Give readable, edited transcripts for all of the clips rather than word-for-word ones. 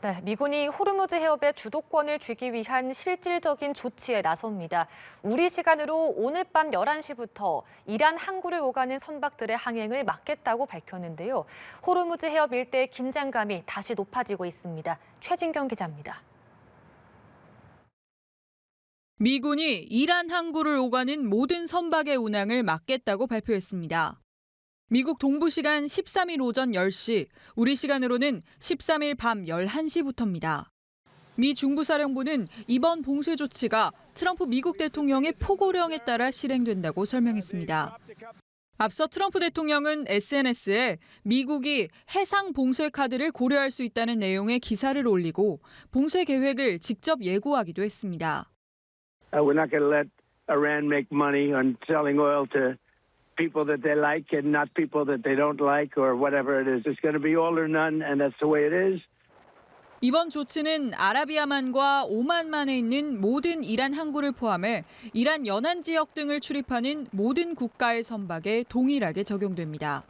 네, 미군이 호르무즈 해협의 주도권을 쥐기 위한 실질적인 조치에 나섭니다. 우리 시간으로 오늘 밤 11시부터 이란 항구를 오가는 선박들의 항행을 막겠다고 밝혔는데요. 호르무즈 해협 일대의 긴장감이 다시 높아지고 있습니다. 최진경 기자입니다. 미군이 이란 항구를 오가는 모든 선박의 운항을 막겠다고 발표했습니다. 미국 동부 시간 13일 오전 10시, 우리 시간으로는 13일 밤 11시부터입니다. 미 중부사령부는 이번 봉쇄 조치가 트럼프 미국 대통령의 포고령에 따라 실행된다고 설명했습니다. 앞서 트럼프 대통령은 SNS에 미국이 해상 봉쇄 카드를 고려할 수 있다는 내용의 기사를 올리고 봉쇄 계획을 직접 예고하기도 했습니다. We're not going to let Iran make money on selling oil to people that they like and not people that they don't like or whatever it is. It's going to be all or none, and that's the way it is. 이번 조치는 아라비아만과 오만만에 있는 모든 이란 항구를 포함해 이란 연안 지역 등을 출입하는 모든 국가의 선박에 동일하게 적용됩니다.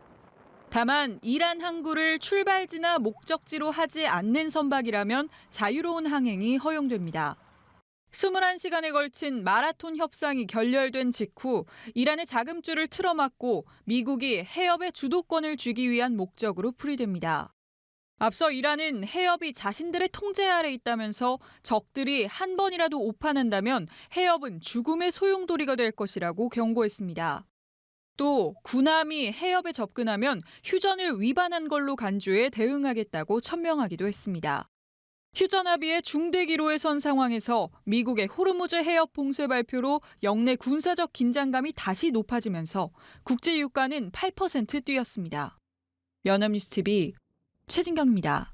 다만 이란 항구를 출발지나 목적지로 하지 않는 선박이라면 자유로운 항행이 허용됩니다. 21시간에 걸친 마라톤 협상이 결렬된 직후 이란의 자금줄을 틀어막고 미국이 해협의 주도권을 쥐기 위한 목적으로 풀이됩니다. 앞서 이란은 해협이 자신들의 통제 아래 있다면서 적들이 한 번이라도 오판한다면 해협은 죽음의 소용돌이가 될 것이라고 경고했습니다. 또 군함이 해협에 접근하면 휴전을 위반한 걸로 간주해 대응하겠다고 천명하기도 했습니다. 휴전 합의의 중대 기로에 선 상황에서 미국의 호르무즈 해협 봉쇄 발표로 영내 군사적 긴장감이 다시 높아지면서 국제 유가는 8% 뛰었습니다. 연합뉴스 TV 최진경입니다.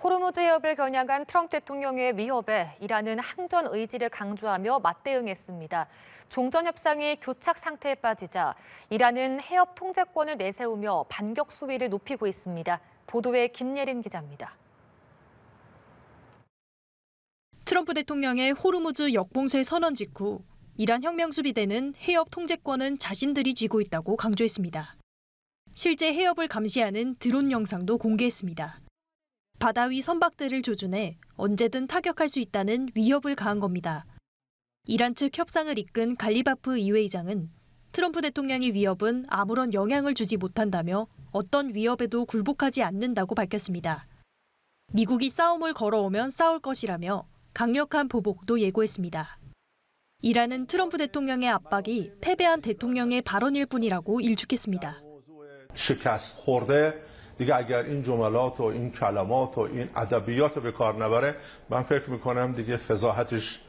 호르무즈 해협을 겨냥한 트럼프 대통령의 위협에 이란은 항전 의지를 강조하며 맞대응했습니다. 종전 협상이 교착 상태에 빠지자 이란은 해협 통제권을 내세우며 반격 수위를 높이고 있습니다. 보도에 김예린 기자입니다. 트럼프 대통령의 호르무즈 역봉쇄 선언 직후 이란 혁명수비대는 해협 통제권은 자신들이 쥐고 있다고 강조했습니다. 실제 해협을 감시하는 드론 영상도 공개했습니다. 바다 위 선박들을 조준해 언제든 타격할 수 있다는 위협을 가한 겁니다. 이란 측 협상을 이끈 갈리바프 의회의장은 트럼프 대통령의 위협은 아무런 영향을 주지 못한다며 어떤 위협에도 굴복하지 않는다고 밝혔습니다. 미국이 싸움을 걸어오면 싸울 것이라며 강력한 보복도 예고했습니다. 이란은 트럼프 대통령의 압박이 패배한 대통령의 발언일 뿐이라고 일축했습니다. شکست خورده دیگه اگر این جملات و این کلمات و این ادبیات رو به کار نبره من فکر میکنم دیگه فضاحتش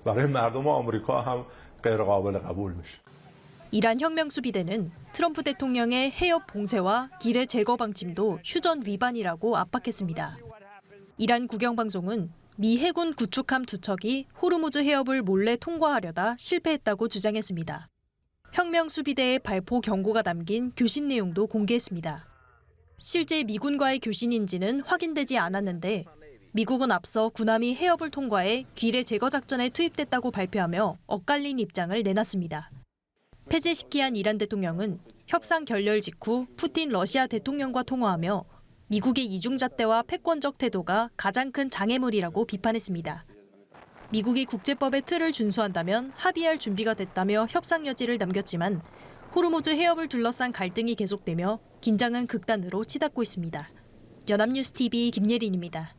برای مردم آمریکا هم غیر قابل قبول میشه. 이란 혁명수비대는 트럼프 대통령의 해협 봉쇄와 기뢰 제거 방침도 휴전 위반이라고 압박했습니다. 이란 국영방송은 미 해군 구축함 2척이 호르무즈 해협을 몰래 통과하려다 실패했다고 주장했습니다. 혁명수비대의 발포 경고가 담긴 교신 내용도 공개했습니다. 실제 미군과의 교신인지는 확인되지 않았는데 미국은 앞서 군함이 해협을 통과해 기뢰 제거 작전에 투입됐다고 발표하며 엇갈린 입장을 내놨습니다. 페제시키안 이란 대통령은 협상 결렬 직후 푸틴 러시아 대통령과 통화하며 미국의 이중잣대와 패권적 태도가 가장 큰 장애물이라고 비판했습니다. 미국이 국제법의 틀을 준수한다면 합의할 준비가 됐다며 협상 여지를 남겼지만 호르무즈 해협을 둘러싼 갈등이 계속되며 긴장은 극단으로 치닫고 있습니다. 연합뉴스 TV 김예린입니다.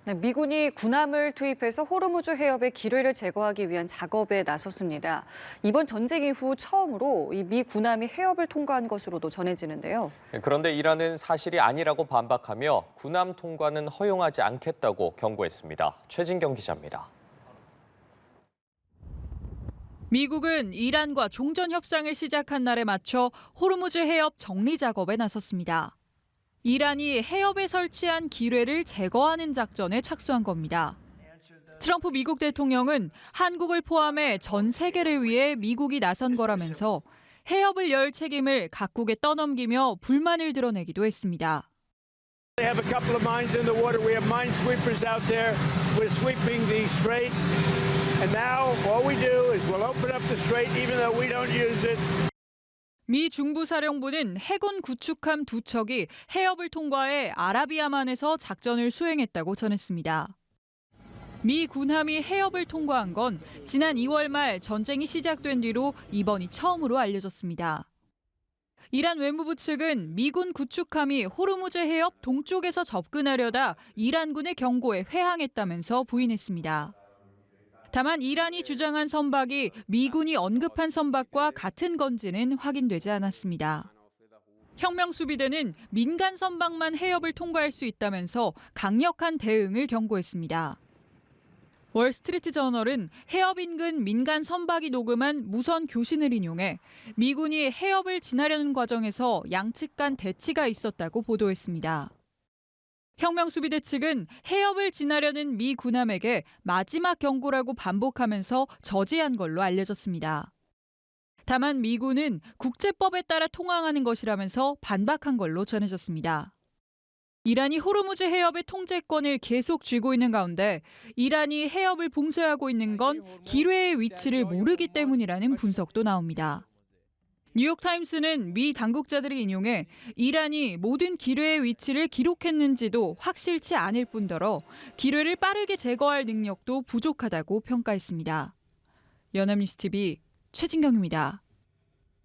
네, 미군이 군함을 투입해서 호르무즈 해협의 기뢰를 제거하기 위한 작업에 나섰습니다. 이번 전쟁 이후 처음으로 이 미 군함이 해협을 통과한 것으로도 전해지는데요. 그런데 이란은 사실이 아니라고 반박하며 군함 통과는 허용하지 않겠다고 경고했습니다. 최진경 기자입니다. 미국은 이란과 종전 협상을 시작한 날에 맞춰 호르무즈 해협 정리 작업에 나섰습니다. 이란이 해협에 설치한 기뢰를 제거하는 작전에 착수한 겁니다. 트럼프 미국 대통령은 한국을 포함해 전 세계를 위해 미국이 나선 거라면서 해협을 열 책임을 각국에 떠넘기며 불만을 드러내기도 했습니다. They have a couple of mines in the water. We have minesweepers out there. We're sweeping the strait. And now all we do is we'll open up the strait even though we don't use it. 미 중부사령부는 해군 구축함 2척이 해협을 통과해 아라비아만에서 작전을 수행했다고 전했습니다. 미 군함이 해협을 통과한 건 지난 2월 말 전쟁이 시작된 뒤로 이번이 처음으로 알려졌습니다. 이란 외무부 측은 미군 구축함이 호르무즈 해협 동쪽에서 접근하려다 이란군의 경고에 회항했다면서 부인했습니다. 다만 이란이 주장한 선박이 미군이 언급한 선박과 같은 건지는 확인되지 않았습니다. 혁명수비대는 민간 선박만 해협을 통과할 수 있다면서 강력한 대응을 경고했습니다. 월스트리트 저널은 해협 인근 민간 선박이 녹음한 무선 교신을 인용해 미군이 해협을 지나려는 과정에서 양측 간 대치가 있었다고 보도했습니다. 혁명수비대 측은 해협을 지나려는 미 군함에게 마지막 경고라고 반복하면서 저지한 걸로 알려졌습니다. 다만 미군은 국제법에 따라 통항하는 것이라면서 반박한 걸로 전해졌습니다. 이란이 호르무즈 해협의 통제권을 계속 쥐고 있는 가운데 이란이 해협을 봉쇄하고 있는 건 기뢰의 위치를 모르기 때문이라는 분석도 나옵니다. 뉴욕타임스는 미 당국자들을 인용해 이란이 모든 기뢰의 위치를 기록했는지도 확실치 않을 뿐더러 기뢰를 빠르게 제거할 능력도 부족하다고 평가했습니다. 연합뉴스TV 최진경입니다.